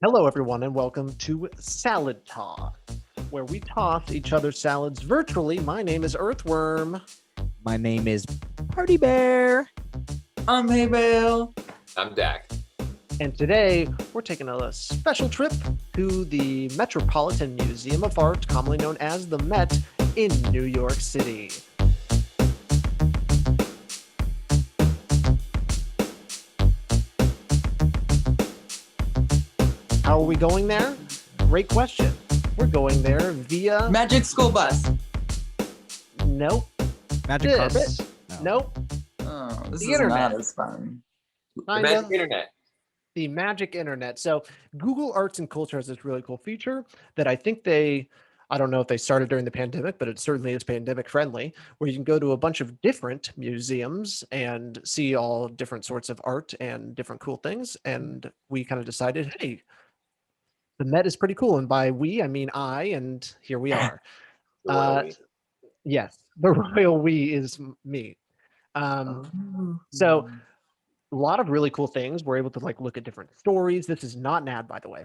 Hello, everyone, and welcome to Salad Talk, where we toss each other's salads virtually. My name is Earthworm. My name is Party Bear. I'm Maybell. I'm Dak. And today, we're taking a special trip to the Metropolitan Museum of Art, commonly known as the Met, in New York City. How are we going there? Great question. We're going there via... Magic School Bus. Nope. Magic carpet? Nope. Oh, this The is internet. not as fun. The Kinda. magic internet. The magic internet. So Google Arts and Culture has this really cool feature that I think I don't know if they started during the pandemic, but it certainly is pandemic friendly, where you can go to a bunch of different museums and see all different sorts of art and different cool things. And we kind of decided, hey, the Met is pretty cool. And by we, I mean I, and here we are. The royal we. Yes, the royal we is me. So a lot of really cool things. We're able to look at different stories. This is not an ad, by the way.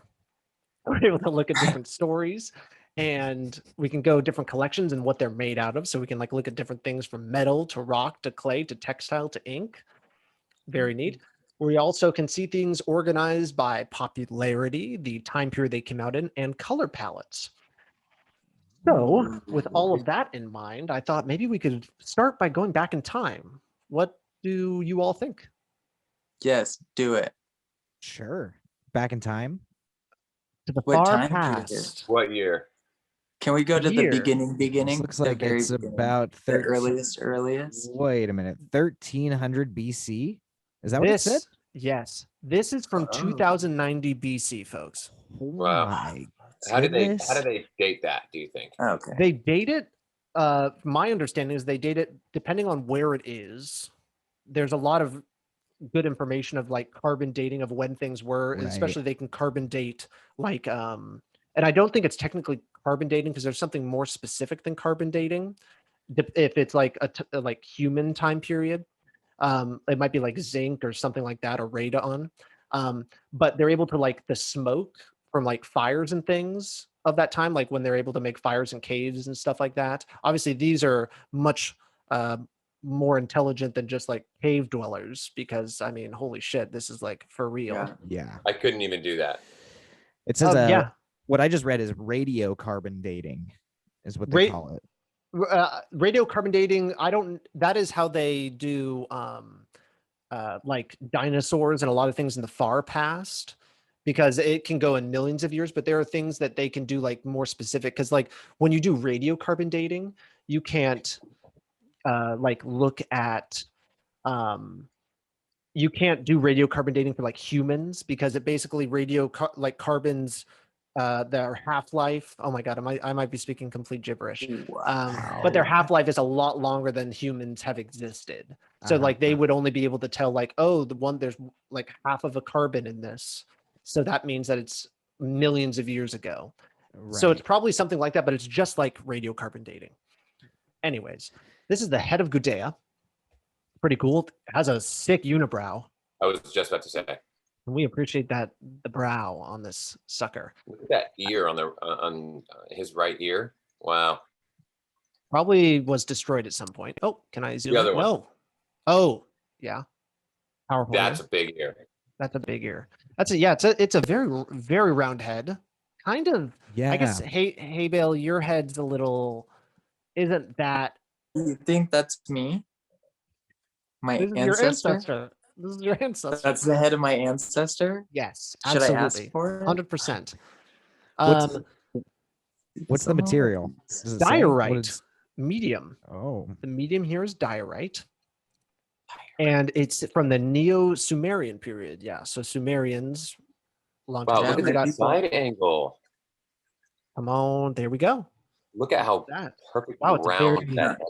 We're able to look at different stories, and we can go different collections and what they're made out of. So we can look at different things from metal to rock to clay to textile to ink. Very neat. We also can see things organized by popularity, the time period they came out in, and color palettes. So with all of that in mind, I thought maybe we could start by going back in time. What do you all think? Yes, do it. Sure. Back in time. To the What far time period? past. What year? Can we go to Year. the beginning? This looks like The very it's beginning. about the 13. earliest. Wait a minute. 1300 BC? Is that what it said? This, yes, this is from Oh. 2090 BC, folks. Oh Wow. my How did goodness. they date that, do you think? Okay. They date it. My understanding is they date it depending on where it is. There's a lot of good information of carbon dating of when things were, and Right. especially they can carbon date and I don't think it's technically carbon dating because there's something more specific than carbon dating. If it's like a human time period, it might be like zinc or something like that, or radon. But they're able to the smoke from fires and things of that time, when they're able to make fires in caves and stuff like that. Obviously, these are much more intelligent than just cave dwellers, because I mean, holy shit, this is for real. Yeah. Yeah. I couldn't even do that. It says Yeah. what I just read is radiocarbon dating is what they call it. Radiocarbon dating, that is how they do dinosaurs and a lot of things in the far past, because it can go in millions of years, but there are things that they can do more specific, because when you do radiocarbon dating, you can't look at you can't do radiocarbon dating for humans, because it basically carbons their half-life. Oh my god, I might be speaking complete gibberish. But their half-life is a lot longer than humans have existed. So they would only be able to tell there's half of a carbon in this. So that means that it's millions of years ago. So it's probably something like that, but it's just like radiocarbon dating. Anyways, this is the head of Gudea. Pretty cool. It has a sick unibrow. I was just about to say. And we appreciate the brow on this sucker. Look at that ear on his right ear. Wow. Probably was destroyed at some point. Oh, can I zoom The in? other one. No. Oh, yeah. Powerful. That's ear. a big ear. That's a big ear. It's a very, very round head. Kind of. Yeah. I guess. Hey, Bale, your head's a little. Isn't that? You think that's me? My This is your ancestor? ancestor. This is your ancestor. That's the head of my ancestor? Yes, Should I absolutely. ask for it? 100%. What's the material? Does it say? What Diorite, is- medium. Oh. The medium here is diorite. And it's from the Neo-Sumerian period. Yeah, so Sumerians, long Wow, time look ago, at they that got. side angle. Come on, there we go. Look at how That. perfect Wow, it's a round very- that is.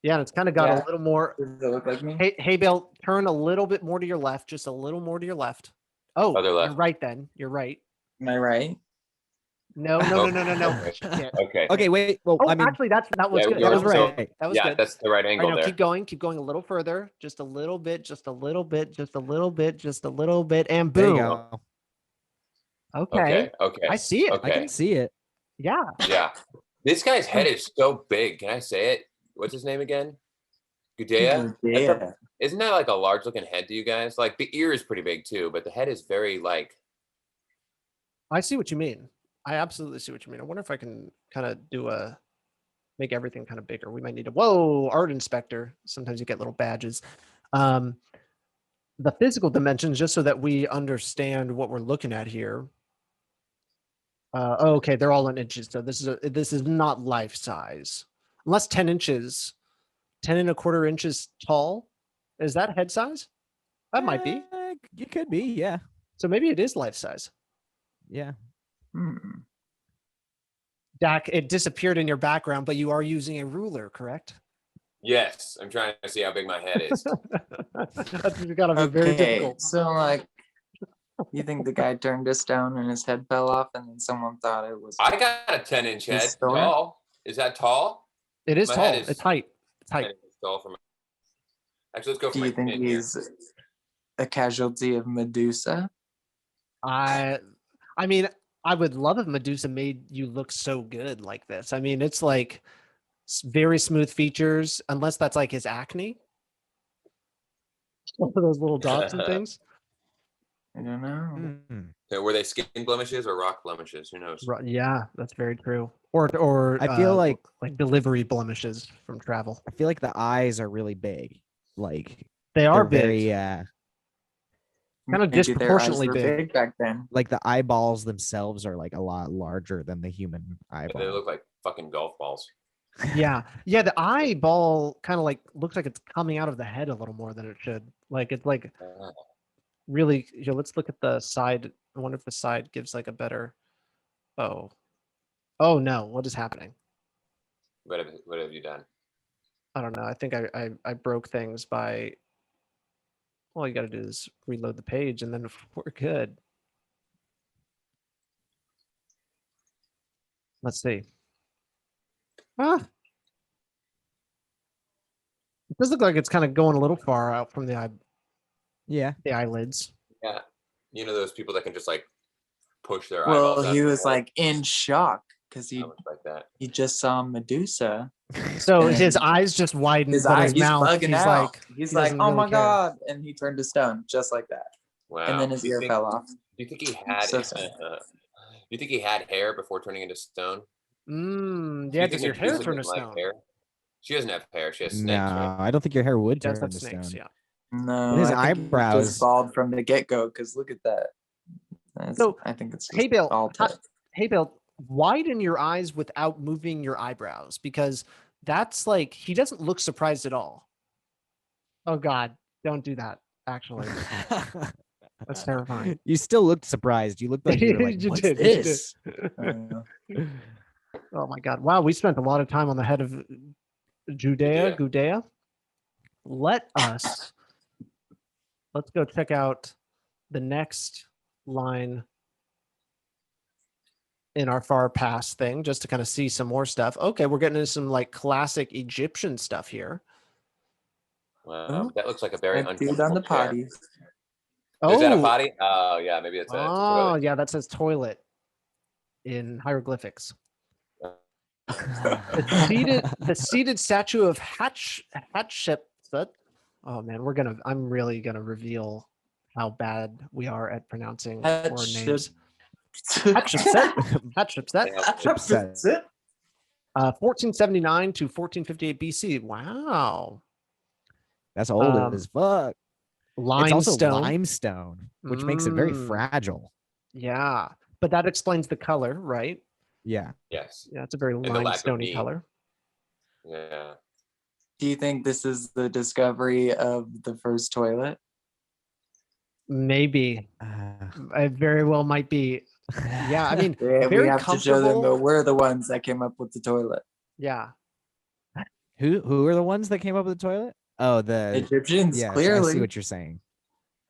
Yeah, and it's kind of got a Yeah. little more. Does it look like me? Hey, Bill, turn a little bit more to your left, just a little more to your left. Oh, Other left. you're right then. You're right. Am I right? No. Okay. Shit. Okay. Okay, wait. Well, Oh, I mean, actually, that was Yeah, good. you're That was right. right. That was Yeah, good. that's the right All angle right, no, there. keep going a little further, just a little bit, just a little bit, just a little bit, just a little bit, and there you boom. go. Okay. Okay. I see it. I Okay. can see it. Yeah. Yeah. This guy's head is so big. Can I say it? What's his name again? Gudea? Yeah. Isn't that like a large looking head to you guys? Like the ear is pretty big too, but the head is very like. I see what you mean. I absolutely see what you mean. I wonder if I can kind of make everything kind of bigger. We might need art inspector. Sometimes you get little badges. The physical dimensions, just so that we understand what we're looking at here. Okay, they're all in inches. So this is not life size, unless 10 inches, 10 1/4 inches tall. Is that head size? That might be. It could be, yeah. So maybe it is life size. Yeah. Dak, it disappeared in your background, but you are using a ruler, correct? Yes, I'm trying to see how big my head is. That's gotta be very difficult. So like, you think the guy turned a stone and his head fell off, and then someone thought it was? I got a 10-inch head. store? Tall. Is that tall? It is My tall. head is- It's height. It's 10 height. inches tall for my. Actually, let's go for Do my you think chin here. he's a casualty of Medusa? I mean, I would love if Medusa made you look so good like this. I mean, it's like very smooth features, unless that's like his acne. One of those little dots and things. I don't know. Mm. So were they skin blemishes or rock blemishes? Who knows? Yeah, that's very true. Or I feel like delivery blemishes from travel. I feel like the eyes are really big. Like They are they're big. very Kind of Maybe their eyes disproportionately were big. back then. like the eyeballs themselves are like a lot larger than the human eyeball. They look like fucking golf balls. Yeah. The eyeball kind of like looks like it's coming out of the head a little more than it should. Like it's like really, let's look at the side. I wonder if the side gives like a better. Oh no, what is happening? What have you done? I don't know. I think I broke things by. All you got to do is reload the page and then we're good. Let's see. It does look like it's kind of going a little far out from the eyelids. Yeah. You know those people that can just like push their Well, eyeballs out he their was head? like in shock because I was like that. he just saw Medusa. So And his eyes just widened, His but eyes, his mouth, bugging he's out. like, He's he like, doesn't oh really my care. god, and he turned to stone just like that. Wow. And then his Do you ear think- fell off. Do you think he had? So sad. You think he had hair before turning into stone? Do Yeah, you does think your hair Medusa turn to didn't like stone? hair? She doesn't have hair. She has snakes. No, Right? I don't think your hair would Does turn have to snakes, stone. yeah. No, His I think he was eyebrows- just bald from the get go. Because look at that. So, I think it's just Hey Bill, all tech. widen your eyes without moving your eyebrows, because that's like, he doesn't look surprised at all. Oh God, don't do that. Actually, that's terrifying. You still looked surprised. You looked like you were like, You what's did, you did. this? Oh my God. Wow. We spent a lot of time on the head of Gudea. Let's go check out the next line in our far past thing, just to kind of see some more stuff. Okay. We're getting into some like classic Egyptian stuff here. Wow, Oh, that looks like a very That dude on the uncomfortable chair. potty. Is that a potty? Oh yeah, maybe it's a Oh, toilet. yeah, that says toilet in hieroglyphics. The seated statue of Hatshepsut. Oh man, I'm really gonna reveal how bad we are at pronouncing foreign names. Hatshepsut. Upset. 1479 to 1458 BC. Wow. That's old as fuck. It's also Limestone. limestone, which makes it very fragile. Yeah, but that explains the color, right? Yeah. Yes. Yeah, it's a very the lack of limestoney meat. color. Yeah. Do you think this is the discovery of the first toilet? Maybe. It very well might be. Yeah, I mean, Yeah, very we have to show them comfortable. that we're the ones that came up with the toilet. Yeah. who are the ones that came up with the toilet? Oh, the Egyptians, yes, I clearly. see what you're saying.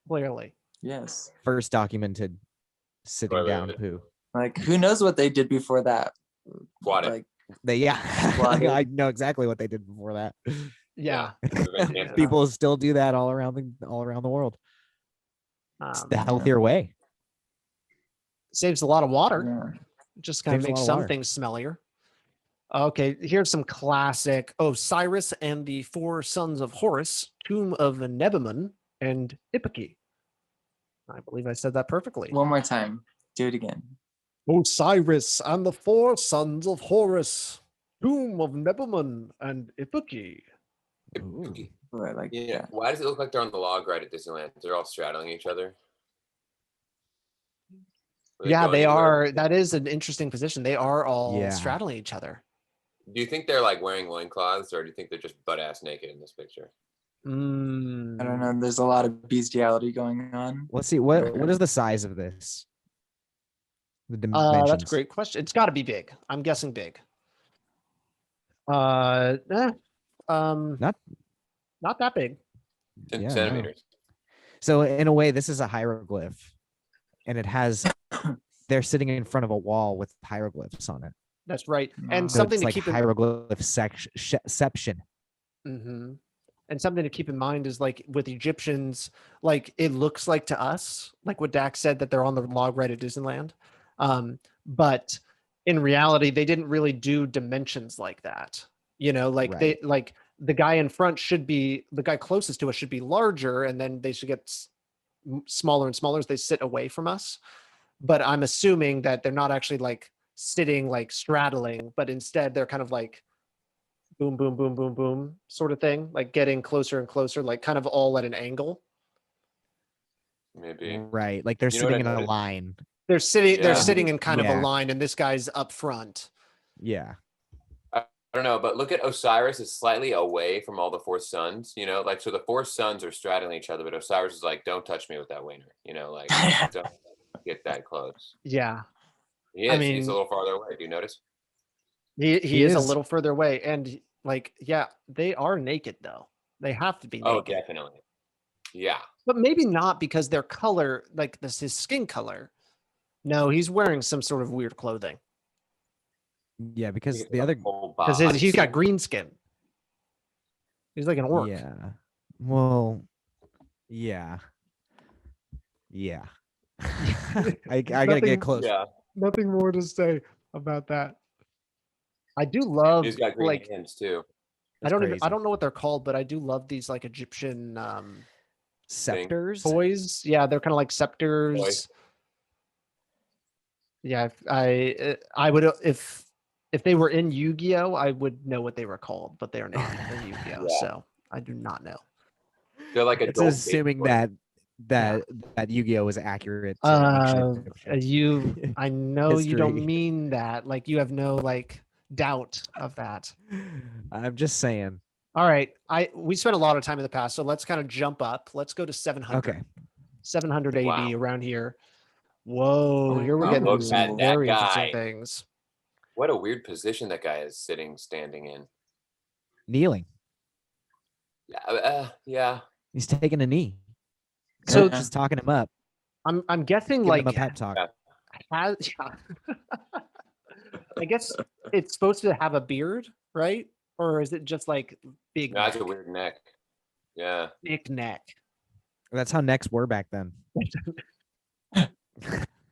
Clearly. Yes. First documented sitting Toilet. down poo. Like, who knows what they did before that? Squatted. Like, Like, I know exactly what they did before that. Yeah. People still do that all around the world. It's the healthier way. Saves a lot of water. Yeah. Just kind of Saves a makes lot of some water. things smellier. Okay, here's some classic Osiris and the Four Sons of Horus, Tomb of Nebamun, and Ipecac. I believe I said that perfectly. One more time. Do it again. Osiris and the Four Sons of Horus, Tomb of Nebamun, and Ipecac. Ooh. Ooh, I like Yeah. that. Why does it look like they're on the log ride at Disneyland? They're all straddling each other. Were Yeah, going they anywhere? are. That is an interesting position. They are all Yeah. straddling each other. Do you think they're like wearing loincloths, or do you think they're just butt ass naked in this picture? I don't know. There's a lot of bestiality going on. Let's see. What is the size of this? The dimensions. That's a great question. It's got to be big. I'm guessing big. Not Not that big. In Yeah, no. centimeters. So in a way, this is a hieroglyph, and it has. They're sitting in front of a wall with hieroglyphs on it. That's right. And So something it's to like keep in hieroglyphception. Mhm. And something to keep in mind is like with Egyptians, like it looks like to us, like what Dax said, that they're on the log ride at Disneyland. But in reality, they didn't really do dimensions like that. You know, like they like the guy in front should be the guy closest to us should be larger, and then they should get smaller and smaller as they sit away from us. But I'm assuming that they're not actually like sitting like straddling, but instead they're kind of like boom, boom, boom, boom, boom sort of thing, like getting closer and closer, like kind of all at an angle. Maybe. Right, like they're You know what sitting I in a noticed? line. They're Yeah. sitting in kind of a Yeah. line, and this guy's up front. Yeah. I don't know, but look at Osiris is slightly away from all the four sons, you know, like so the four sons are straddling each other, but Osiris is like, don't touch me with that wiener, you know, like don't get that close. Yeah, He I is. He's mean- a little farther away. Do you notice? he is a is. little further away, and like, yeah, they are naked though. They have to be naked. Oh, definitely. Yeah. But maybe not because their color, like this, his skin color. No, he's wearing some sort of weird clothing Yeah, because Look at the other. whole because body. he's got green skin. He's like an orc. Yeah. Well. Yeah. Yeah. I gotta Nothing- get close. Yeah. Nothing more to say about that. I do love He's got green like hands too. I don't crazy. know what they're called, but I do love these like Egyptian Scepters. toys. Yeah, they're kind of like scepters. Toys. Yeah, I would if they were in Yu-Gi-Oh, I would know what they were called, but they are not in Yu-Gi-Oh, Yeah. so I do not know. They're like It's adult assuming baby that Yu-Gi-Oh is accurate. to ancient Egyptian I know you don't history. mean that. Like you have no like doubt of that. I'm just saying. All right, we spent a lot of time in the past, so let's kind of jump up. Let's go to 700. Okay. 700 AD Wow. around here. Whoa, Oh, here we're wow, getting look into some at that very interesting guy. things. What a weird position that guy is standing in. Kneeling. Yeah. Yeah. He's taking a knee. So- Coach is talking him up. I'm guessing Giving like him a pep talk. Yeah. I guess it's supposed to have a beard, right? Or is it just like big That's neck? a weird neck. Yeah. Big neck. That's how necks were back then.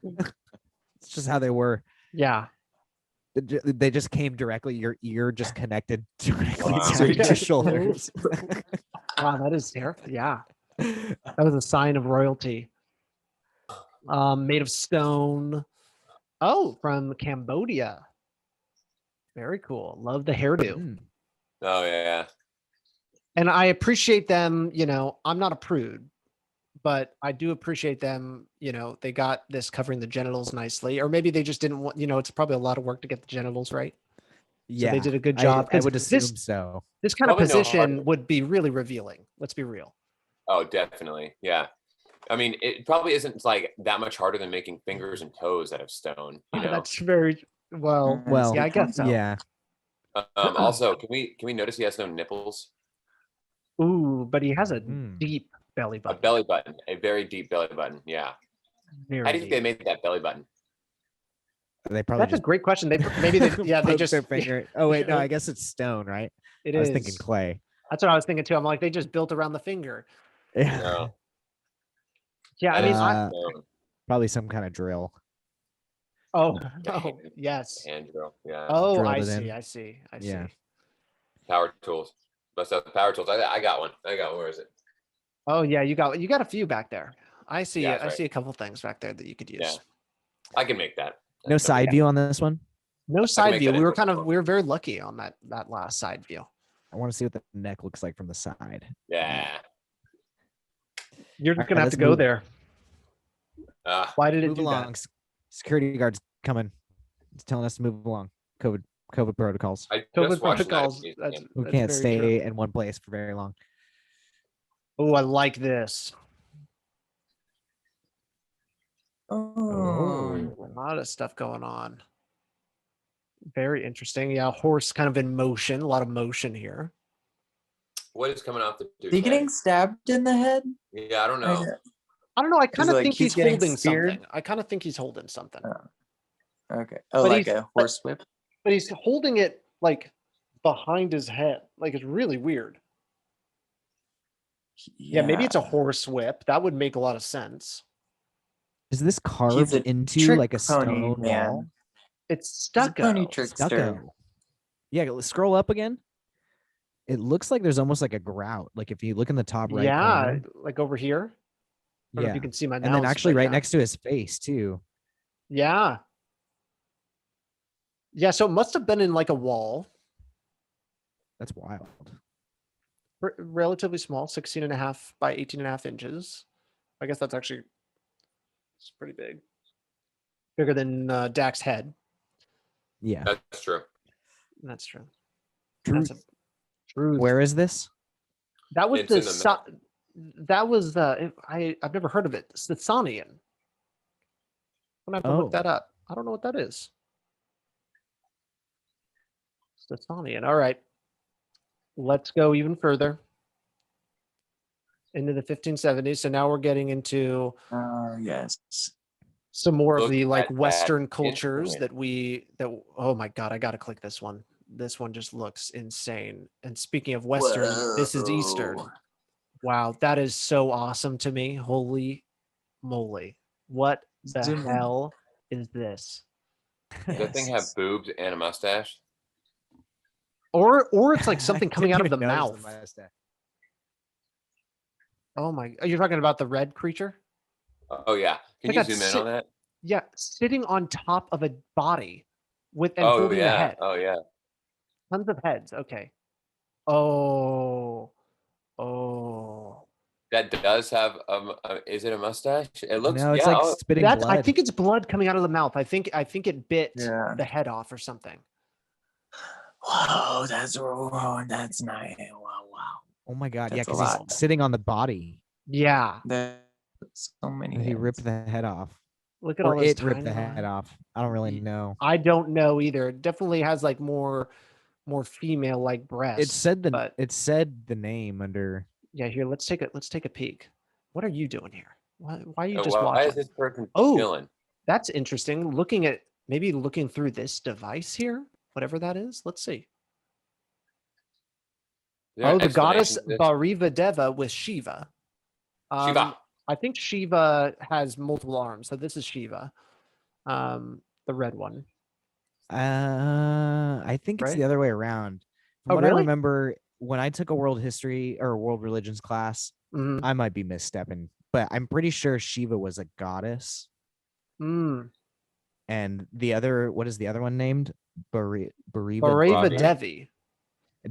It's just how they were. Yeah. They just came directly. Your ear just connected directly Wow. to your shoulders. Wow, that is terrible. Yeah. That was a sign of royalty. Made of stone. Oh, from Cambodia. Very cool. Love the hairdo. Mm. Oh yeah. And I appreciate them, you know, I'm not a prude, but I do appreciate them, you know, they got this covering the genitals nicely, or maybe they just didn't want, you know, it's probably a lot of work to get the genitals right. Yeah, they did a good job, I 'cause would assume this- so. This kind of Probably no position harder. would be really revealing. Let's be real. Oh, definitely. Yeah. I mean, it probably isn't like that much harder than making fingers and toes out of stone. You know. That's very well. Well, yeah, I guess so. Yeah, Also, can we notice he has no nipples? Ooh, but he has a Mm. deep belly A button. belly button, a very deep belly button. Yeah. Very How do you think they deep. made that belly button? they probably That's a just great question. They maybe they yeah they poked just their finger. Oh wait, no, Yeah. I guess it's stone, right? it I was is. thinking clay. That's what I was thinking too. I'm like they just built around the finger. Yeah, No. Yeah, I mean, Uh, No. probably some kind of drill. Oh, The oh, hand- yes. Hand drill. Yeah. Oh, Drilled I it see. in. I see. I Yeah. see. Power tools. Bust out the power tools. I got one. Where is it? Oh, yeah. You got a few back there. I see. Yeah, that's I right. see a couple things back there that you could use. Yeah. I can make that. No That's side view on this one. No side make view. that We were into a book. we were very lucky on that last side view. I want to see what the neck looks like from the side. Yeah. You're All just gonna right, have to let's go move. there. Why did it Move do along. that? Security guards coming. It's telling us to move along. COVID protocols. I COVID just watched protocols. Night That's, Museum. We that's can't very stay true. in one place for very long. Oh, I like this. Oh. A lot of stuff going on. Very interesting. Yeah, horse kind of in motion. A lot of motion here. What is coming off the dude's Is he getting head? stabbed in the head? Yeah, I don't I know. know. I don't know. I kind it of like think he's he's getting holding speared? something. I kind of think he's holding something. Okay. Oh, But like he's- a horse whip? But he's holding it like behind his head. Like it's really weird. Yeah, maybe it's a horse whip. That would make a lot of sense. Is this carved a into trick like a pony, stone man. It's wall? He's a stucco. pony trickster. Stucco. Yeah, scroll up again. It looks like there's almost like a grout. Like if you look in the top right Yeah, corner. like over here. I don't know if Yeah. you can see my And then mouse, actually but right yeah. next to his face too. Yeah. Yeah, so it must have been in like a wall. That's wild. Relatively small, 16 and a half by 18 and a half inches. I guess that's actually it's pretty big. Bigger than Dak's head. Yeah. That's true. That's true. That's a Truth. truth. Where is this? That was It's the in the middle. that was I've never heard of it. Smithsonian. I'm gonna have to look Oh. that up. I don't know what that is. Smithsonian. All right. Let's go even further into the 1570s. So now we're getting into Yes. some more of Look the like at that Western cultures instrument. oh my God, I gotta click this one. This one just looks insane. And speaking of Western, this is Eastern. Whoa. Wow, that is so awesome to me. Holy moly. What the Zoom in. hell is this? Does that thing have Yes. boobs and a mustache? Or it's like something I coming out of didn't the even notice mouth. mustache. Oh my, you're talking about the red creature? Oh yeah. Can They you got zoom in si- on that? Yeah, sitting on top of a body with and Oh holding the yeah. head. Oh yeah. Tons of heads. Okay. Oh. That does have is it a mustache? It looks No, it's yeah. like oh, spitting That's blood. I think it's blood coming out of the mouth. I think it bit Yeah. the head off or something. Whoa, that's nice. Wow. Oh my God. Yeah, That's a because lot. he's sitting on the body. Yeah. There's so many. And he heads. ripped the head off. Look at all Or those it ripped the tiny head lines. off. I don't really know. I don't know either. It definitely has like more female like breasts. It said the name under. Yeah, here, let's take a peek. What are you doing here? Why are you just why watching? is this person Oh. chilling? That's interesting. Maybe looking through this device here, whatever that is. Let's see. Is there Oh, an the goddess explanation to this? Bhariva Deva with Shiva. Shiva. I think Shiva has multiple arms, so this is Shiva, the red one. I think it's Right? the other way around. From Oh, what I really? remember, when I took a world history or world religions class, Mhm. I might be misstepping, but I'm pretty sure Shiva was a goddess. Mm. And the other, what is the other one named? Bhariva Bhariva Devi. Devi.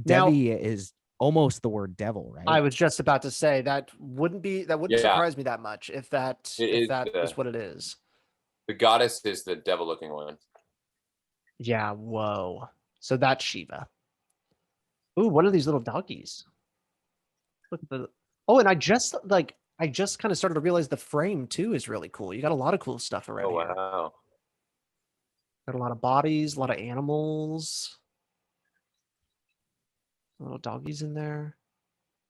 Now- Devi is almost the word devil, right? I was just about to say that wouldn't Yeah. surprise me that much if that It if is that is the- what it is. The goddess is the devil-looking one. Yeah, whoa. So that's Shiva. Ooh, what are these little doggies? Look at the and I just kind of started to realize the frame too is really cool. You got a lot of cool stuff around Oh here. wow. Got a lot of bodies, a lot of animals. Little doggies in there.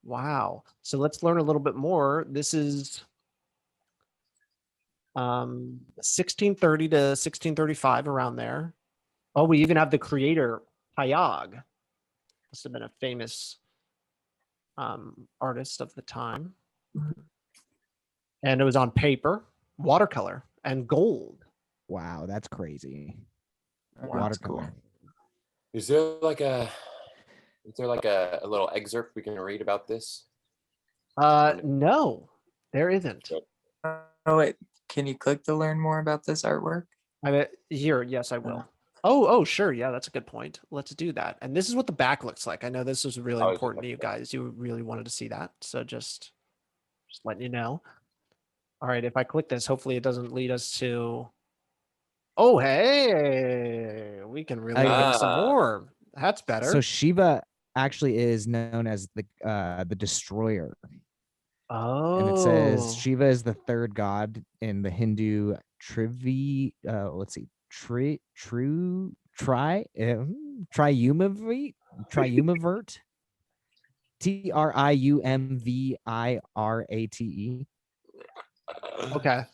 Wow. So let's learn a little bit more. This is 1630 to 1635, around there. Oh, we even have the creator, Hayag. Must have been a famous artist of the time. And it was on paper, watercolor, and gold. Wow, that's crazy. That's cool. Watercolor. Is there like a little excerpt we can read about this? No, there isn't. Oh wait, can you click to learn more about this artwork? I bet here, yes, I will. Oh, sure. Yeah, that's a good point. Let's do that. And this is what the back looks like. I know this was really Oh, is it important to like you that? guys. You really wanted to see that. So just letting you know. All right, if I click this, hopefully it doesn't lead us to. Oh, hey, we can really look some Ah. more. That's better. So Shiva actually is known as the destroyer. And it says Oh, Shiva is the third god in the Hindu triumvirate, triumvirate, okay.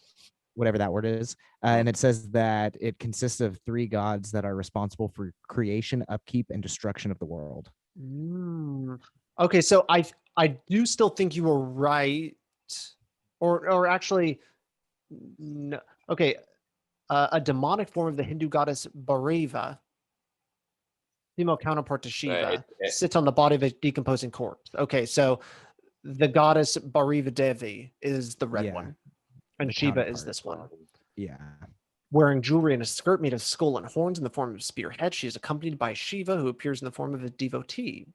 whatever that word is. And it says that it consists of three gods that are responsible for creation, upkeep, and destruction of the world. Mm. Okay, so I do still think you were right, or actually, no. Okay, a demonic form of the Hindu goddess Bharava, female counterpart to Shiva, sits on the body of a decomposing corpse. Okay, so the goddess Bharava Devi is the red Yeah, one, and the Shiva is counterpart. this one. Yeah. Wearing jewelry and a skirt made of skull and horns in the form of a spearhead, she is accompanied by Shiva, who appears in the form of a devotee.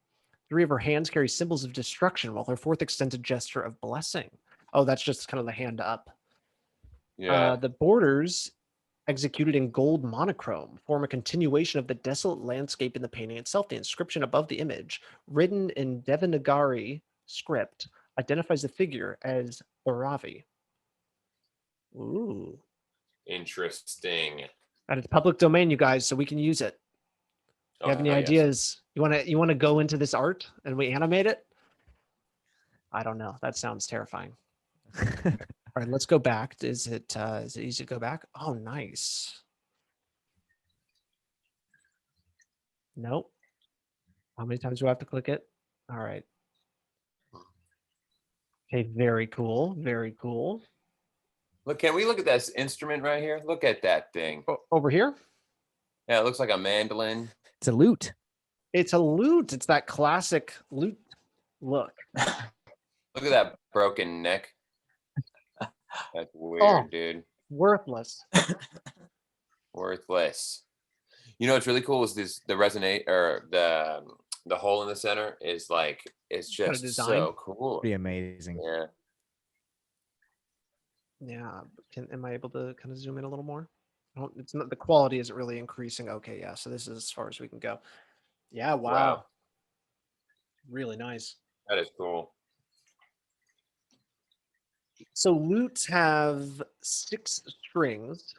Three of her hands carry symbols of destruction, while her fourth extends a gesture of blessing. Oh, that's just kind of the hand up. Yeah. The borders, executed in gold monochrome, form a continuation of the desolate landscape in the painting itself. The inscription above the image, written in Devanagari script, identifies the figure as Bharavi. Ooh. Interesting. And it's public domain, you guys, so we can use it. You have any yes. ideas? You want to go into this art and we animate it? I don't know. That sounds terrifying. All right, let's go back. Is it easy to go back? Oh, nice. Nope. How many times do I have to click it? All right. Okay, very cool. Very cool. Look, can we look at this instrument right here? Look at that thing. Over here? Yeah, it looks like a mandolin. It's a lute. It's a lute. It's that classic lute look. Look at that broken neck. That's weird, Oh. dude. Worthless. Worthless. You know what's really cool is the resonate or the hole in the center is like it's Kinda just design. so cool. Pretty amazing. Yeah. Yeah. Am I able to kind of zoom in a little more? It's not, the quality isn't really increasing. Okay, yeah. So this is as far as we can go. Yeah, wow. Really nice. That is cool. So lutes have 6 strings.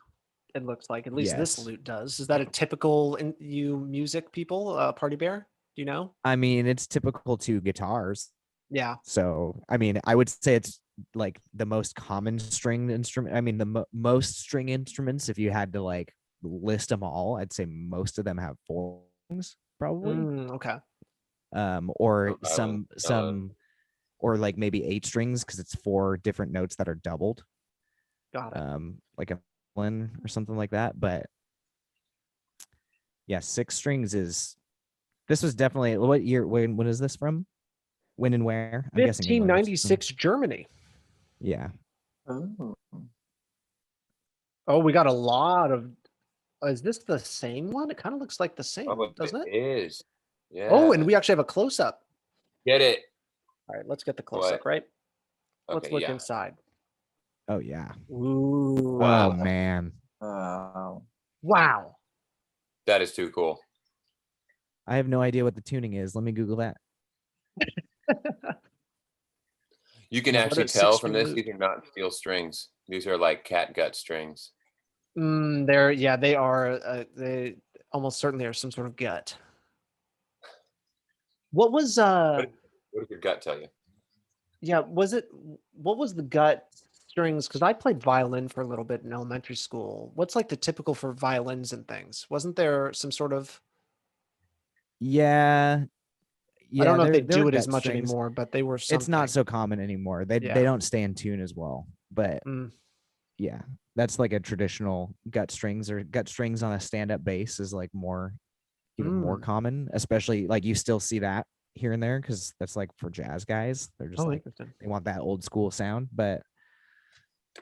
It looks like, at least this Yes. lute does. Is that a typical music people, Party Bear? Do you know? I mean, it's typical to guitars. Yeah. So, I mean, I would say it's like the most common string instrument. I mean, the most string instruments, if you had to like list them all, I'd say most of them have 4 strings, probably. Okay. Or Oh, some, or like maybe 8 strings because it's 4 different notes that are doubled. Got it. Like a violin or something like that. But yeah, 6 strings is. This was definitely what year? When is this from? When and where? I'm guessing England. 1596 Germany. Yeah. Ooh. Oh, we got a lot of. Is this the same one? It kind of looks like the same, Oh, doesn't it it? is. Yeah. Oh, and we actually have a close up. Get it. All right, let's get the close up, right? Let's Okay, look yeah. inside. Oh yeah. Ooh. Wow. Oh man. Wow. Wow. That is too cool. I have no idea what the tuning is. Let me Google that. You can Yeah, what actually is tell 6 from string this, lute? these are not steel strings. These are like catgut strings. They are. They almost certainly are some sort of gut. What was What does your gut tell you? yeah, what was the gut strings? Because I played violin for a little bit in elementary school. What's like the typical for violins and things? Wasn't there some sort of Yeah. I don't know if they there do are it as gut much strings. anymore, but they were something. It's not so common anymore. They Yeah. don't stay in tune as well. But Mm. Yeah, that's like a traditional gut strings, or gut strings on a stand-up bass is like even more common, especially like you still see that here and there because that's like for jazz guys. They're just Oh, like interesting. they want that old school sound. But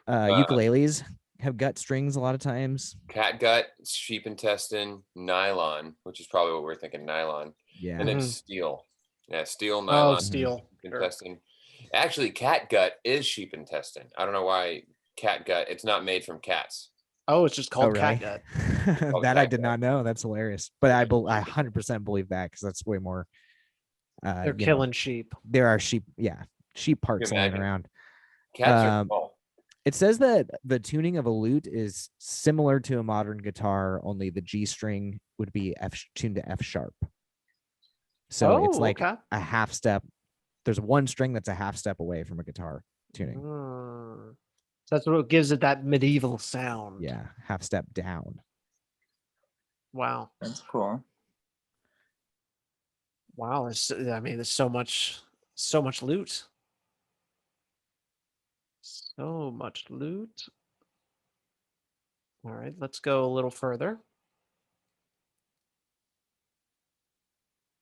ukuleles have gut strings a lot of times. Catgut, sheep intestine, nylon, which is probably what we're thinking, nylon. Yeah. And then Mhm. steel. Yeah, steel, Oh, nylon, steel. sheep Sure. intestine. Actually, catgut is sheep intestine. I don't know why catgut. It's not made from cats. Oh, it's just Oh, called really? catgut. called That I catgut. did not know. That's hilarious. But I 100% believe that because that's way more. They're killing sheep. There are sheep parts laying imagine? around. Cats are small. It says that the tuning of a lute is similar to a modern guitar, only the G string would be tuned to F sharp. So it's like okay. a half step. There's one string that's a half step away from a guitar tuning. So that's what gives it that medieval sound. Yeah, half step down. Wow. That's cool. Wow. There's so much loot. So much loot. All right, let's go a little further.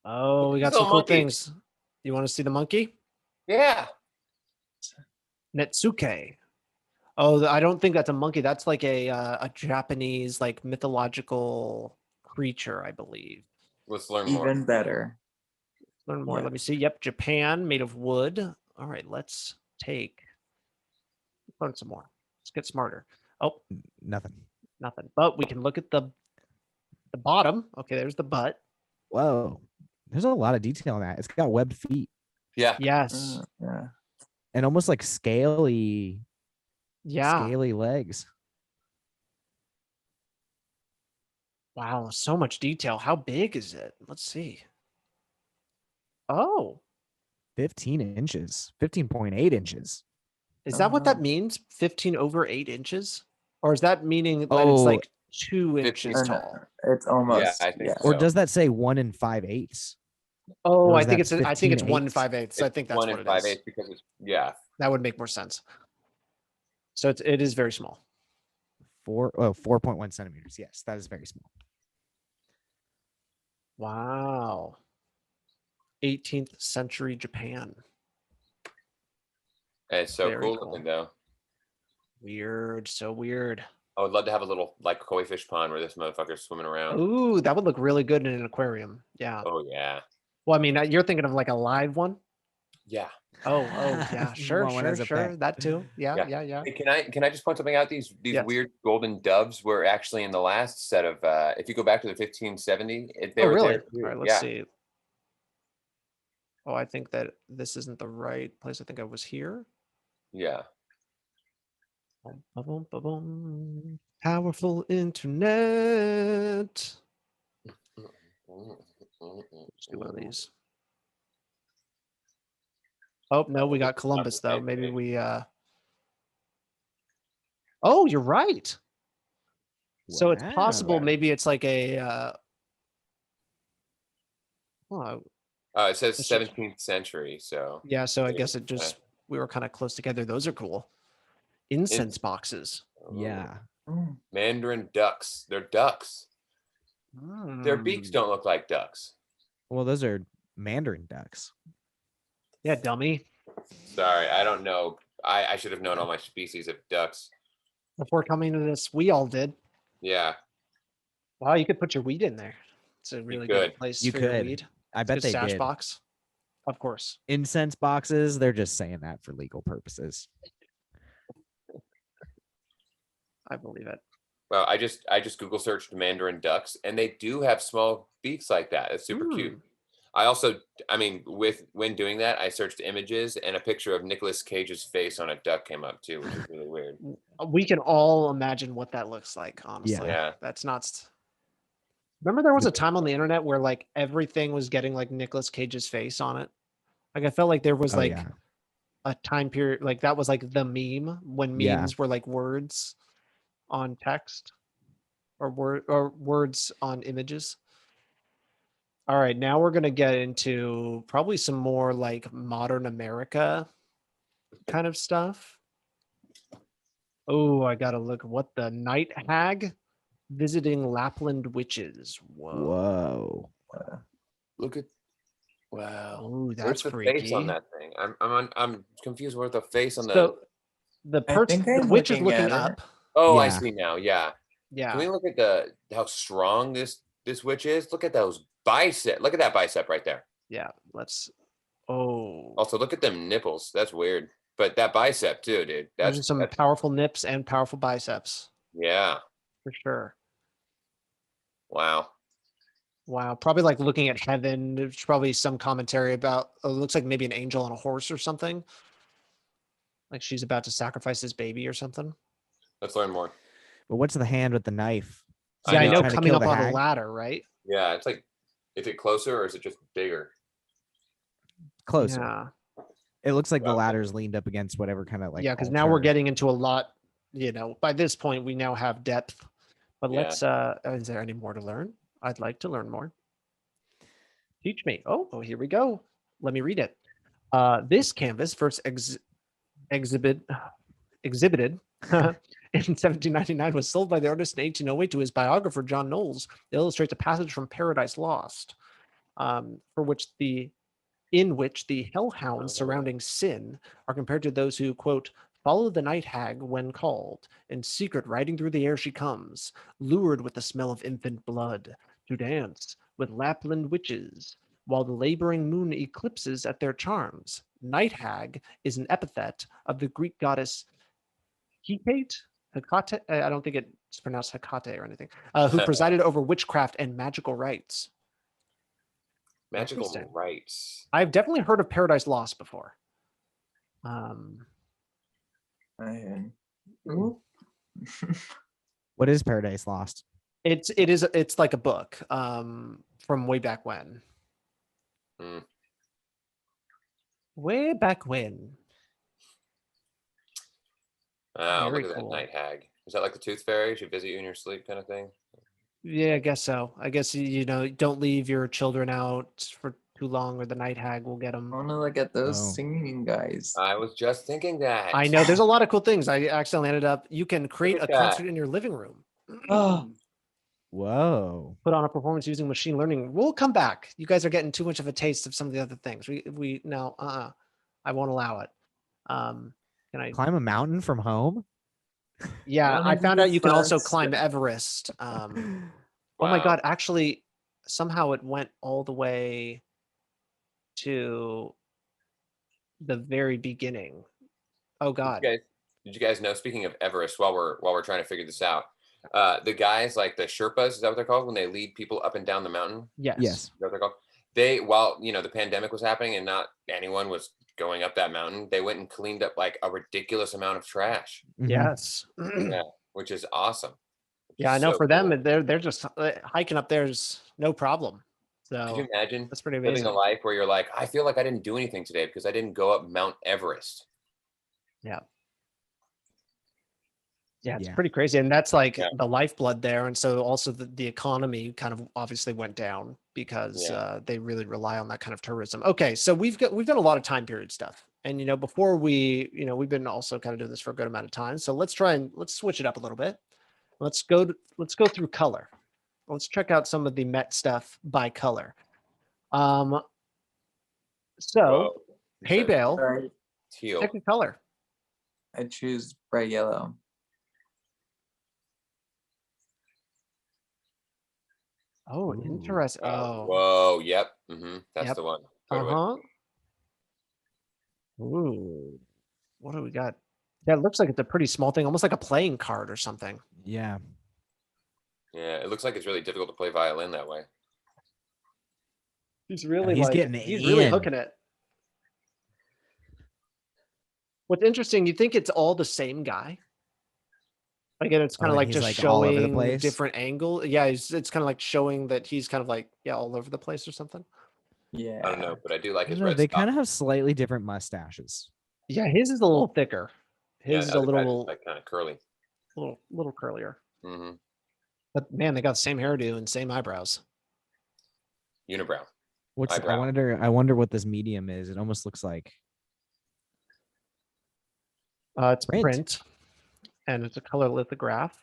Oh, we got These some little cool monkeys. things. You want to see the monkey? Yeah. Netsuke. Oh, I don't think that's a monkey. That's like a Japanese like mythological creature, I believe. Let's learn more. Even better. Learn more. Yeah. Let me see. Yep, Japan, made of wood. All right, let's learn some more. Let's get smarter. Oh, Nothing. nothing. But we can look at the bottom. Okay, there's the butt. Whoa. There's a lot of detail in that. It's got webbed feet Yeah. Yes. Yeah. and almost like scaly Yeah. legs. Wow, so much detail. How big is it? Let's see. Oh, 15 inches, 15.8 inches. is that what Oh. that means? 15 over 8 inches? Or is that meaning that it's Oh, like 2 15 inches No, tall? it's almost. I think yeah. or so. does that say 1 and 5/8? Oh, Or I is think that I think it's 1 15/8? 5/8. I think that's 1 what and it is. 5/8 because it's That would make more sense. So it is very small. 4.1 centimeters. Yes, that is very small. Wow. 18th century Japan. It's so Very cool cool. looking though. Weird. So weird. I would love to have a little like koi fish pond where this motherfucker's swimming around. Ooh, that would look really good in an aquarium. Yeah. Oh yeah. Well, I mean, you're thinking of like a live one. Yeah. Oh, yeah. You Sure, want one sure, as a sure. pet. That too. Yeah, Yeah. yeah. Hey, can I just point something out? These Yes. weird golden doves were actually in the last set of if you go back to the 1570, they Oh, were really? there too. All right, let's Yeah. see. Oh, I think that this isn't the right place. I think I was here. Yeah. Boom, ba-boom, ba-boom. Powerful internet. Let's do one of these. Oh, no, we got Columbus though. Maybe we Oh, you're right. So it's possible Wow. maybe it's like a oh, It says It's just- 17th century, so yeah, so I Yeah, guess it just we were kind of close together. Those are cool. Incense boxes. Yeah. Mm. Mandarin ducks. They're ducks. Their beaks Mm. don't look like ducks. Well, those are mandarin ducks. Yeah, dummy. Sorry, I don't know. I should have known all my species of ducks. Before coming to this, we all did. Yeah. Wow, you could put your weed in there. It's a really good could. place You for your could. weed. I It's a bet good they stash did. box. Of course. Incense boxes, they're just saying that for legal purposes. I believe it. Well, I just Google searched Mandarin ducks, and they do have small beaks like that. It's super cute. I also, when doing that, I searched images, and a picture of Nicolas Cage's face on a duck came up too, which is really weird. We can all imagine what that looks like, honestly. Yeah. That's not. Remember there was a time on the internet where like everything was getting like Nicolas Cage's face on it? Like I felt like there was Oh, like yeah. a time period like that was like the meme when memes Yeah. were like words on text or words on images. All right, now we're gonna get into probably some more like modern America kind of stuff. Oh, I gotta look. What the night hag visiting Lapland witches? Whoa. Whoa. Look at wow. Oh, Where's that's the face on freaky. that thing? I'm confused. Where's the face on the? So the I think the I'm witch is looking looking at it. up. Oh, I Yeah. see now. Yeah. Yeah. Can we look at how strong this witch is? Look at those bicep. Look at that bicep right there. Yeah. Let's. Oh, Also, look at them nipples. That's weird. But that bicep too, dude. those are some That's powerful nips and powerful biceps yeah. for sure. Wow. Wow. Probably like looking at heaven. There's probably some commentary about. It looks like maybe an angel on a horse or something. Like she's about to sacrifice his baby or something. Let's learn more. But what's the hand with the knife? I Yeah, I know. know. Trying to Coming kill up the on a hag? ladder, right? Yeah, it's like, is it closer or is it just bigger? Closer. Yeah. It looks like the Wow. ladder's leaned up against whatever kind of like. Yeah, because now we're altar. getting into a lot. By this point we now have depth. But Yeah. let's. Is there any more to learn? I'd like to learn more. Teach me. Oh, here we go. Let me read it. This canvas first exhibited in 1799 was sold by the artist in 1808 to his biographer John Knowles. It illustrates a passage from Paradise Lost, in which the hellhounds surrounding sin are compared to those who, quote, follow the night hag when called. In secret, riding through the air she comes, lured with the smell of infant blood, to dance with Lapland witches, while the laboring moon eclipses at their charms. Night hag is an epithet of the Greek goddess Hecate. Hecate, I don't think it's pronounced Hecate or anything, who presided over witchcraft and magical rites. Magical Interesting. rights. I've definitely heard of Paradise Lost before. What is Paradise Lost? It's like a book from way back when. Mm. Way back when. Oh, Very look at cool. that night hag. Is that like the tooth fairy? She visit you in your sleep kind of thing? Yeah, I guess so. I guess don't leave your children out for too long, or the night hag will get I them. want to look at those Oh. singing guys. I was just thinking that. I know there's a lot of cool things. I accidentally ended up. You can create at a concert in your living room. Oh, Whoa. Put on a performance using machine learning. We'll come back. You guys are getting too much of a taste of some of the other things. We no, I won't allow it. Can I? Climb a mountain from home? Yeah, Wanna I do found the out you can also first climb step. Everest. Oh my Wow. God! Actually, somehow it went all the way to the very beginning. Oh God! Did you guys know? Speaking of Everest, while we're trying to figure this out, the guys like the Sherpas, is that what they're called when they lead people up and down the mountain? Yes. Yes. Is that what they're called? While the pandemic was happening and not anyone was going up that mountain, they went and cleaned up like a ridiculous amount of trash. Mhm. Yes. Yeah, which is awesome. Yeah, I know. So For them, cool. they're just hiking up there's no problem. Could you So imagine that's pretty living amazing. a life where you're like, I feel like I didn't do anything today because I didn't go up Mount Everest? Yeah, it's Yeah. pretty crazy. And that's like Yeah. the lifeblood there. And so also the economy kind of obviously went down because Yeah. they really rely on that kind of tourism. Okay, so we've done a lot of time period stuff. And before we've been also kind of doing this for a good amount of time. So let's switch it up a little bit. Let's go through color. Let's check out some of the Met stuff by color. So Whoa. You hey said Bale, right. teal. pick a color. I choose bright yellow. Oh, Ooh. interesting. Oh, Whoa. Yep. That's Yep. the one. Totally. Ooh, what do we got? Yeah, it looks like it's a pretty small thing, almost like a playing card or something. Yeah. Yeah, it looks like it's really difficult to play violin that way. He's really he's getting he's really in. hooking it. What's interesting, you think it's all the same guy. Again, it's kind of and like he's, just like, all over the showing place? different angle. Yeah, it's kind of like showing that he's kind of like, all over the place or something. Yeah. I don't know, but I do like I his don't know, red they stock. kind of have slightly different mustaches. Yeah, his is a little thicker. Yeah, His the is a other guy's little, just, like kind of curly. little curlier. Mm-hmm. But man, they got the same hairdo and same eyebrows. Unibrow. I Eyebrow. wonder what this medium is. It almost looks like It's Print. print. and it's a color lithograph.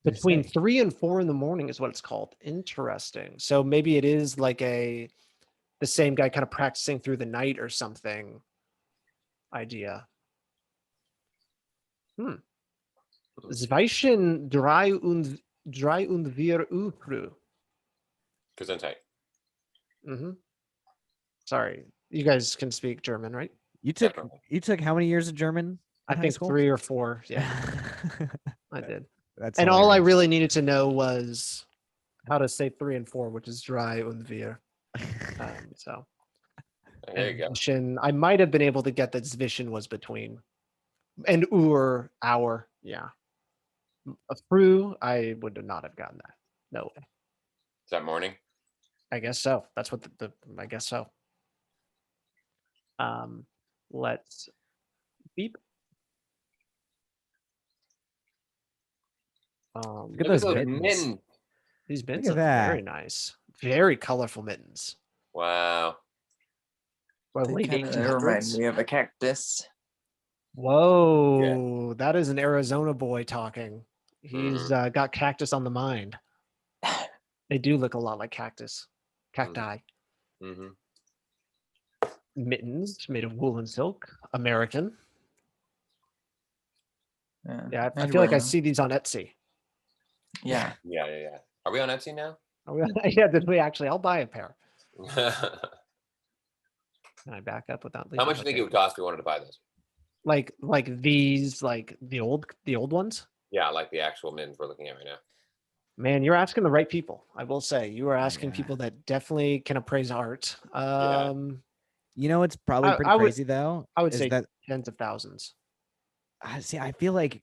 Does it Between say? 3 and 4 in the morning is what it's called. Interesting. So maybe it is like the same guy kind of practicing through the night or something idea. Zweichen drei und vier Uhr. Gesundheit. Sorry, you guys can speak German, right? You took Definitely. how many years of German? I in high think school? 3 or 4. Yeah, I did. That's And all I hilarious. really needed to know was how to say 3 and 4, which is drei und vier. So There you go. Zwischen, I might have been able to get that Zwischen was between, and hour. Yeah, a through, I would not have gotten that. No way. Is that morning? I guess so. That's what I guess so. Let's beep. Look at Look those at those mittens. mittens. These mittens at are that. very nice. Very colorful mittens. Wow. Well, They late kinda remind 1800s. me of a cactus. Whoa, that is an Arizona boy talking. He's Mhm. got cactus on the mind. They do look a lot like cactus. Cacti. hmm Mittens made of wool and silk. American. Yeah, I I'd feel like wear I 'em. see these on Etsy. Yeah. Yeah. Are we on Etsy now? Are we- yeah, did we actually? I'll buy a pair. Can I back up without leaving? How much do you think it would cost if we wanted to buy this? Like these, like the old ones? Yeah, like the actual mittens we're looking at right now. Man, you're asking the right people. I will say you are asking Yeah. people that definitely can appraise art. You know what's probably pretty I would- crazy though? I would is say that tens of thousands. see, I feel like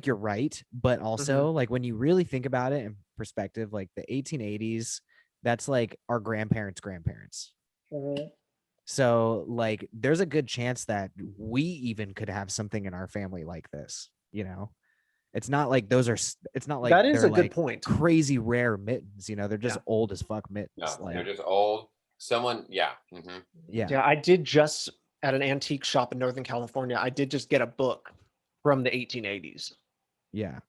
you're right, but also like when you really think about it in perspective, like the 1880s, that's like our grandparents' grandparents. So like there's a good chance that we even could have something in our family like this, you know. It's not like it's not like That is they're a good like point. crazy rare mittens, you know, they're just Yeah. old as fuck mittens. No, like, they're just old. Someone, yeah. Yeah, I did just at an antique shop in Northern California. I did just get a book from the 1880s yeah,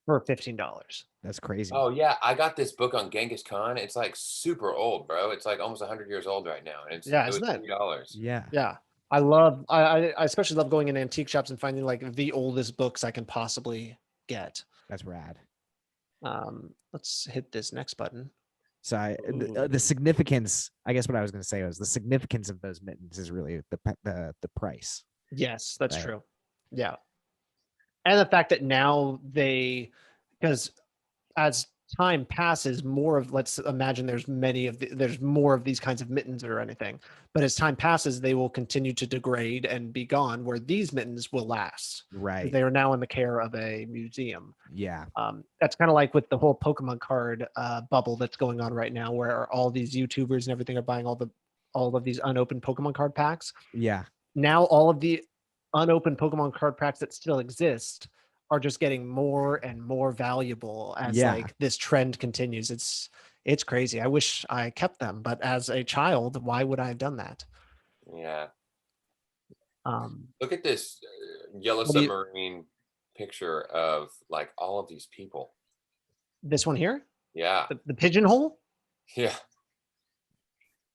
for $15. that's crazy. Oh yeah, I got this book on Genghis Khan. It's like super old, bro. It's like almost 100 years old right now, and it was Isn't that? $3. Yeah. Yeah, I especially love going in antique shops and finding like the oldest books I can possibly get. That's rad. Let's hit this next button. So the significance, I guess what I was going to say was the significance of those mittens is really the price. Yes, that's Right. true. Yeah. And the fact that now because as time passes, let's imagine there's more of these kinds of mittens or anything, but as time passes, they will continue to degrade and be gone, where these mittens will last. Right. They are now in the care of a museum. Yeah. That's kind of like with the whole Pokemon card bubble that's going on right now, where all these YouTubers and everything are buying all of these unopened Pokemon card packs. Yeah. Now all of the unopened Pokemon card packs that still exist are just getting more and more valuable as like this trend continues. It's crazy. I wish I kept them, but as a child, why would I have done that? Yeah. Um, Look at this yellow What do you- submarine picture of like all of these people. this one here, Yeah. the pigeonhole, Yeah.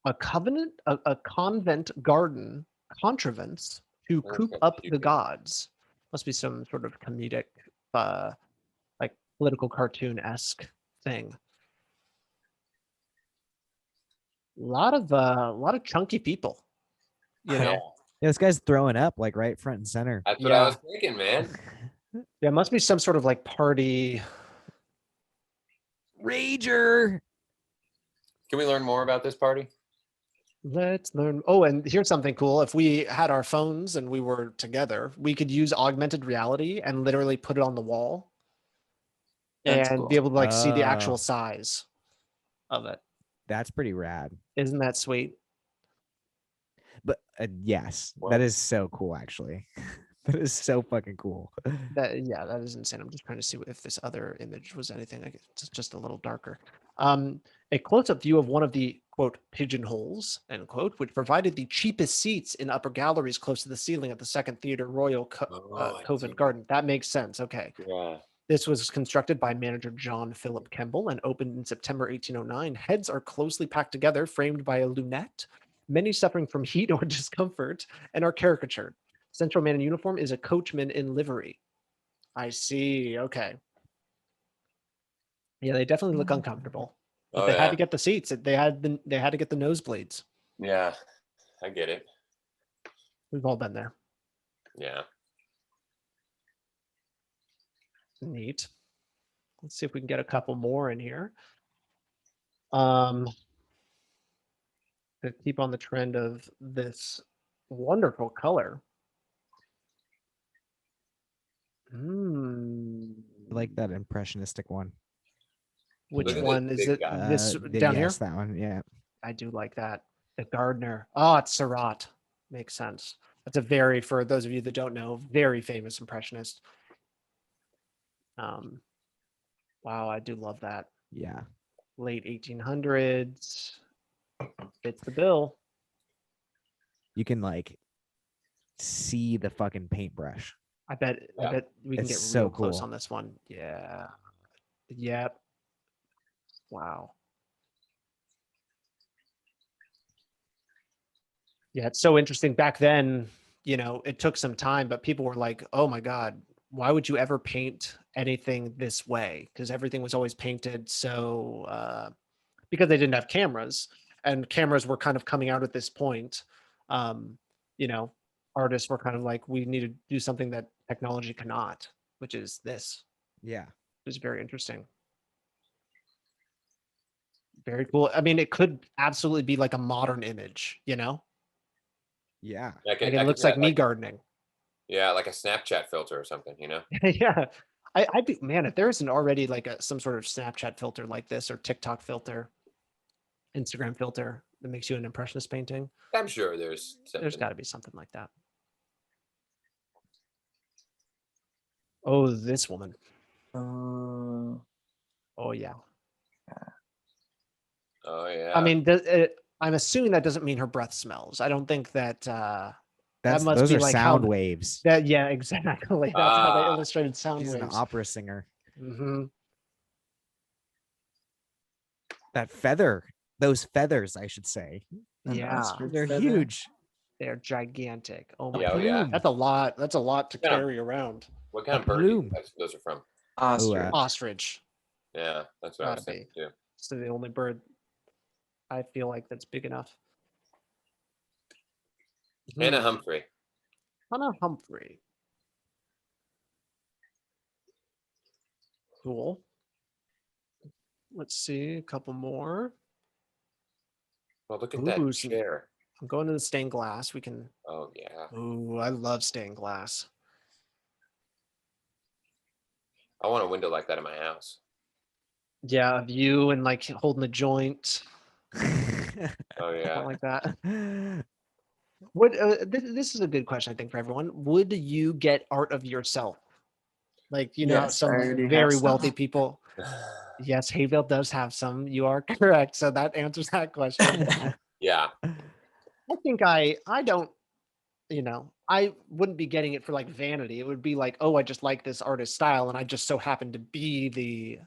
a convent garden contrivance to That's coop so up the cute. gods. Must be some sort of comedic, like political cartoon-esque thing. A lot of chunky people, you know. Yeah. Yeah, this guy's throwing up like right front and center. That's what I was thinking, man. Yeah, it must be some sort of like party. Rager. Can we learn more about this party? Let's learn. Oh, and here's something cool. If we had our phones and we were together, we could use augmented reality and literally put it on the wall That's and cool. be able to like see the Oh. actual size of it. That's pretty rad. Isn't that sweet? But yes, Well- that is so cool actually. That is so fucking cool. That is insane. I'm just trying to see if this other image was anything. Like it's just a little darker. A close-up view of one of the quote pigeonholes end quote, which provided the cheapest seats in upper galleries close to the ceiling at the Second Theater Royal I see. Covent Garden. That makes sense. Okay. Yeah. This was constructed by manager John Philip Kemble and opened in September 1809. Heads are closely packed together, framed by a lunette, many suffering from heat or discomfort, and are caricatured. Central man in uniform is a coachman in livery. I see. Okay. Yeah, they definitely look uncomfortable. But Oh, they had yeah. to get the seats. They had to get the nosebleeds. Yeah. I get it. We've all been there. Yeah. Neat. Let's see if we can get a couple more in here. To keep on the trend of this wonderful color. I like that impressionistic one. Which Look at one this is big it? guy. This down here? Yes, that one. Yeah. I do like that. The gardener. Oh, it's Seurat. Makes sense. That's for those of you that don't know, very famous impressionist. Wow, I do love that. Yeah. Late 1800s. Fits the bill. You can like see the fucking paintbrush. I bet we can It's get so real close cool. on this one. Yeah. Yep. Wow. Yeah, it's so interesting. Back then, it took some time, but people were like, oh my God, why would you ever paint anything this way? Because everything was always painted because they didn't have cameras, and cameras were kind of coming out at this point. You know, artists were kind of like, we need to do something that technology cannot, which is this. Yeah. Which is very interesting. Very cool. I mean, it could absolutely be like a modern image, Yeah. I can, Like it I can looks see like that, me gardening. Yeah, like a Snapchat filter or something, Yeah. I'd be, man, if there isn't already like some sort of Snapchat filter like this, or TikTok filter, Instagram filter that makes you an impressionist painting, I'm sure there's something. there's got to be something like that. Oh, this woman. Oh, yeah. Oh, yeah. I mean, I'm assuming that doesn't mean her breath smells. I don't think that. Must Those be are like sound waves. Yeah, exactly. That's how they Ah. illustrated sound She's an waves. opera singer. Mm-hmm. That feather, those feathers, I should say. Yeah, ostrich They're feather? huge. they're gigantic. Oh my Yeah, oh, God. yeah. That's a lot. That's a lot to Yeah. carry around. What kind A of bird do you plume. think those are from? Ostrich. Ostrich. Yeah, that's what I was Gotta be. thinking too. It's the only bird I feel like that's big enough. Hannah Humphrey. Hannah Humphrey. Cool. Let's see a couple more. Well, look at Ooh, that some- chair. I'm going to the stained glass. We can. Oh, yeah. Ooh, I love stained glass. I want a window like that in my house. Yeah, of you and like holding a joint, Oh, yeah. something like that. What this is a good question, I think, for everyone. Would you get art of yourself? Like, how Yes, I some already have very some. wealthy people. Yes, Hayville does have some. You are correct. So that answers that question. Yeah. I think I don't, I wouldn't be getting it for like vanity. It would be like, oh, I just like this artist style, and I just so happen to be the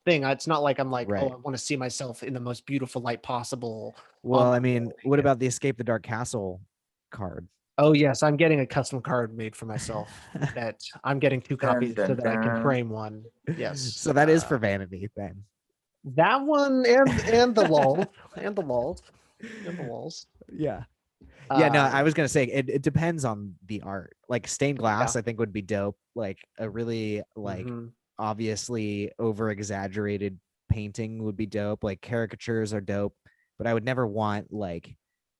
thing. It's not like I'm like, Right. oh, I want to see myself in the most beautiful light possible. Well, my I mean, wall. what about the Escape the Dark Castle card? Oh yes, I'm getting a custom card made for myself. That I'm getting 2 copies Dun, so dun, that I can dun. frame one. Yes. So that is for vanity then. That one and the walls and the walls and the walls. Yeah. Yeah, no, I Um, was gonna say it depends on the art. Like stained glass, I think would be dope. Like a really mhm. obviously over exaggerated painting would be dope. Like caricatures are dope, but I would never want like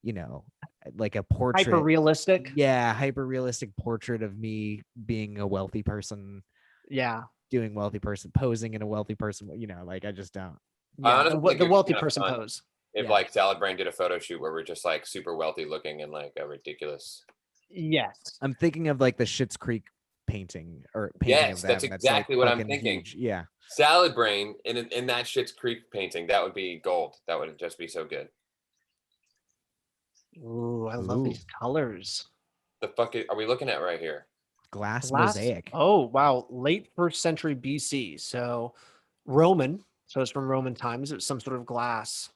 a portrait. Hyper realistic. Yeah, hyper realistic portrait of me being a wealthy person, Yeah. doing wealthy person, posing in a wealthy person. Like I just don't. I Yeah. honestly think The it'd be wealthy kinda person fun pose. If Yeah. like Salad Brain did a photo shoot where we're just like super wealthy looking in like a ridiculous Yes. I'm thinking of like the Schitt's Creek painting or painting Yes, of them. that's exactly what I'm fucking thinking. huge. Yeah. Salad brain in that Schitt's Creek painting. That would be gold. That would just be so good. Ooh, I love these colors. The fuck are we looking at right here? Glass mosaic. Oh, wow. Late 1st century BC. So Roman. So it's from Roman times. It was some sort of glass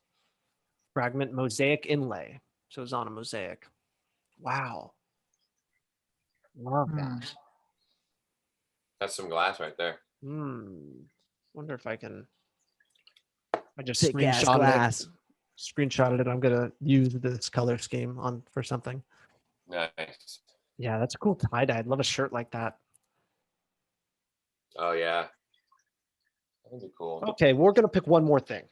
fragment mosaic inlay. So it's on a mosaic. Wow. Love that. That's some glass right there. Wonder if I can. I just Thick ass screenshotted glass. it. Screenshotted it. I'm gonna use this color scheme on for something. Nice. Yeah, that's a cool tie dye. I'd love a shirt like that. Oh yeah. That would be cool. Okay, we're gonna pick one more thing.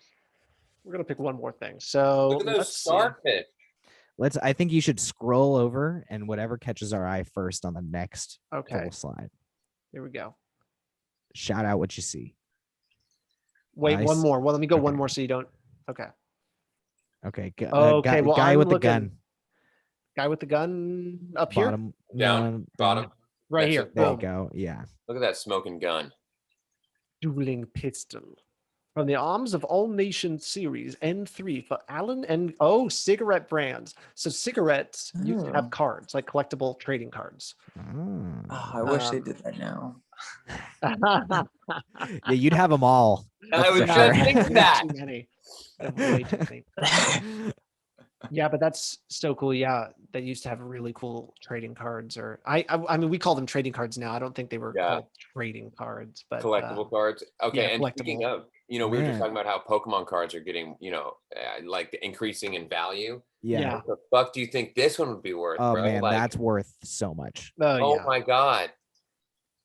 So Look at those let's see. starfish. I think you should scroll over and whatever catches our eye first on the next Okay, full slide. here we go. Shout out what you see. Wait, one Nice. more. Well, let me go one Okay. more so you don't. Okay. Okay. Okay, well, guy I'm with the looking- gun. Guy with the gun up here, Bottom. Down, no, bottom. right Next here. to- There you Boom. go. Yeah. Look at that smoking gun. Dueling pistol from the Arms of All Nations series N3 for Allen and cigarette brands. So cigarettes used to Oh. have cards, like collectible trading cards. Mm. Oh, I wish they did that now. Yeah, you'd have them all. I That's was for just sure. thinking that. Too many. Way too many. Yeah, but that's so cool. Yeah, they used to have really cool trading cards, or I mean, we call them trading cards now. I don't think they were Yeah. called trading cards, but Collectible cards. Okay, yeah, and speaking collectible. of, we were just Man. talking about how Pokemon cards are getting, like increasing in value. Yeah. What the fuck do you think this one would be worth, Oh bro? man, Like, that's worth so much. oh Yeah. my god.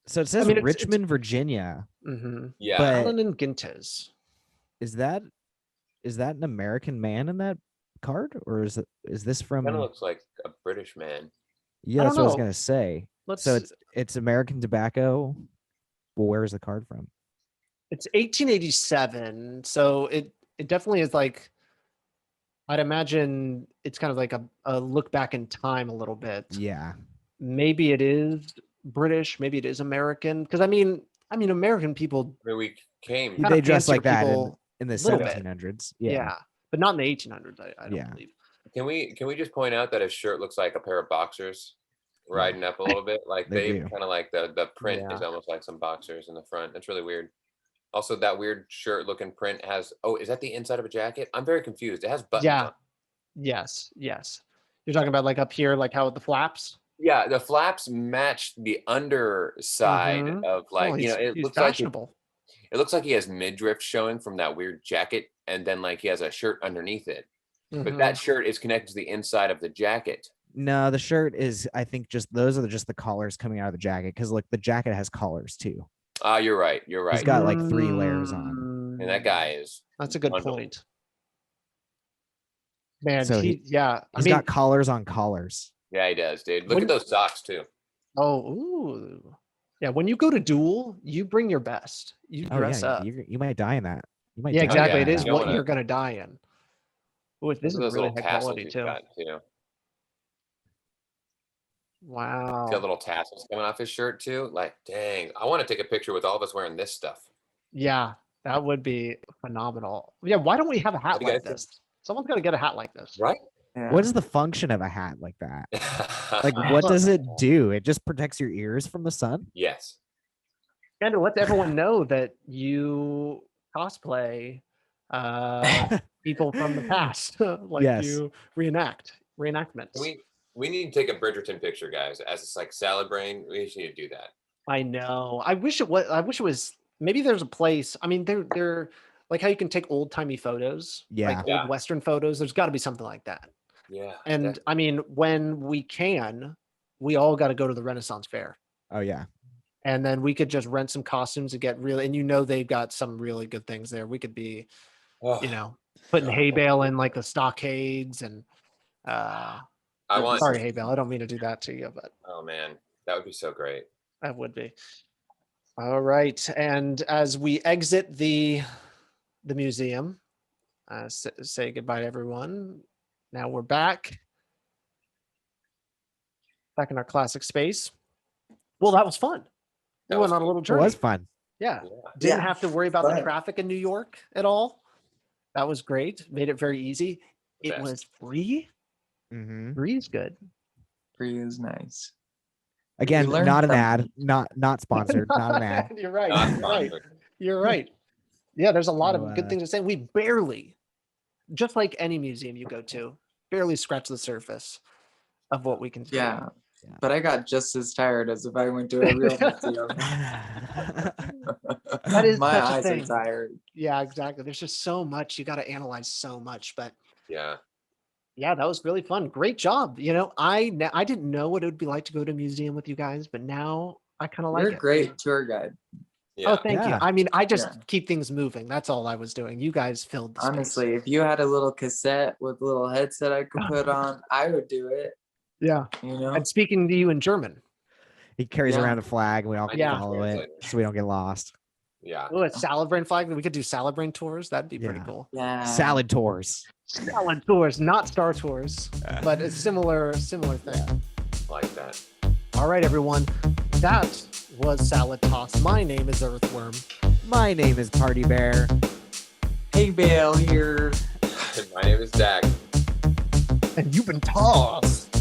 So it says mean, it's- Richmond, Virginia. Mm-hmm. Yeah. But Allen and Gintes. is that an American man in that card, or is this from? Kind of looks like a British man. Yeah, I that's don't what I was know. gonna say. Let's. So it's American tobacco. Well, where is the card from? It's 1887, so it definitely is like. I'd imagine it's kind of like a look back in time a little bit. Yeah. Maybe it is British, maybe it is American. Because I mean, American people, Where we came. Kinda They dress fancier like that people in the little bit. 1700s. yeah. Yeah. but not in the 1800s. I don't Yeah. believe. Can we just point out that his shirt looks like a pair of boxers riding up a little bit? Like They they do. kind of like the print Yeah. is almost like some boxers in the front. That's really weird. Also, that weird shirt looking print has, is that the inside of a jacket? I'm very confused. It has buttons Yeah. on. Yes. You're talking about like up here, like how the flaps. Yeah, the flaps match the underside Mhm. of like, Oh, he's it looks fashionable. it looks like he has midriff showing from that weird jacket, and then like he has a shirt underneath it. But Mhm. that shirt is connected to the inside of the jacket. No, the shirt is. I think those are just the collars coming out of the jacket, because look, the jacket has collars too. Ah, you're right. He's got like 3 layers on. And that guy is. That's a good wonderful. point. Man, So he's He's got collars on collars. Yeah, he does, dude. Look When- at those socks too. ooh. Yeah, when you go to duel, you bring your best. You Oh dress yeah, up. you might die in that. You might. Yeah, die in exactly. yeah, It is you don't what wanna- you're gonna die in. Oh, this Look is at those really little high tassels quality he's too. got too. He's Wow. got little tassels coming off his shirt too. Like, dang, I want to take a picture with all of us wearing this stuff. Yeah, that would be phenomenal. Yeah, why don't we have a hat What do you like guys think? this? Someone's got to get a hat like this. Right? Yeah. What is the function of a hat like that? Like, what does it do? It just protects your ears from the sun. Yes. And it lets everyone know that you cosplay people from the past, like Yes. you reenactments. We need to take a Bridgerton picture, guys. As it's like salad brain, we just need to do that. I know. I wish it was. Maybe there's a place. I mean, they're like how you can take old timey photos, Yeah. like Yeah. old Western photos. There's got to be something like that. Yeah. And I mean, when we can, we all got to go to the Renaissance Fair, Oh yeah. and then we could just rent some costumes and get really. And they've got some really good things there. We could be, putting hay bale in like the stockades and. I want. Sorry, hay bale. I don't mean to do that to you, but Oh man, that would be so great. that would be. All right, and as we exit the museum, say goodbye to everyone. Now we're back. back in our classic space. Well, that was fun. We That went was on a cool. little It journey. was fun. Yeah. Yeah. Didn't Yeah, have to worry about the fun. traffic in New York at all. That was great. Made it very easy. The It best. was free. Mm-hmm. Free is good. Free is nice. Again, learned not an ad, something. not sponsored, not an ad. You're right. Not You're right. sponsored. You're right. Yeah, there's a lot So, of good things to say. We barely, just like any museum you go to, barely scratch the surface of what we can do. Yeah. Yeah. But I got just as tired as if I went to a real museum. That is My such a eyes thing. are tired. Yeah, exactly. There's just so much. You got to analyze so much. But Yeah. yeah, that was really fun. Great job. I didn't know what it would be like to go to a museum with you guys, but now I kind of You're like a it. great tour guide. Yeah. Oh, thank you. Yeah. I mean, I just Yeah. keep things moving. That's all I was doing. You guys filled the space. Honestly, if you had a little cassette with a little headset I could put on, I would do it. Yeah. You know? And speaking to you in German. He carries Yeah. around a flag, and we all can Yeah. follow it, so we don't get lost. Yeah. Oh, a salad brain flag. We could do salad brain tours. That'd be pretty Yeah. cool. Yeah. Salad tours. Salad tours, not Star Tours, but a similar thing. Like that. All right, everyone. That was Salad Toss. My name is Earthworm. My name is Party Bear. Hey, Bale here. My name is Dak. And you've been tossed.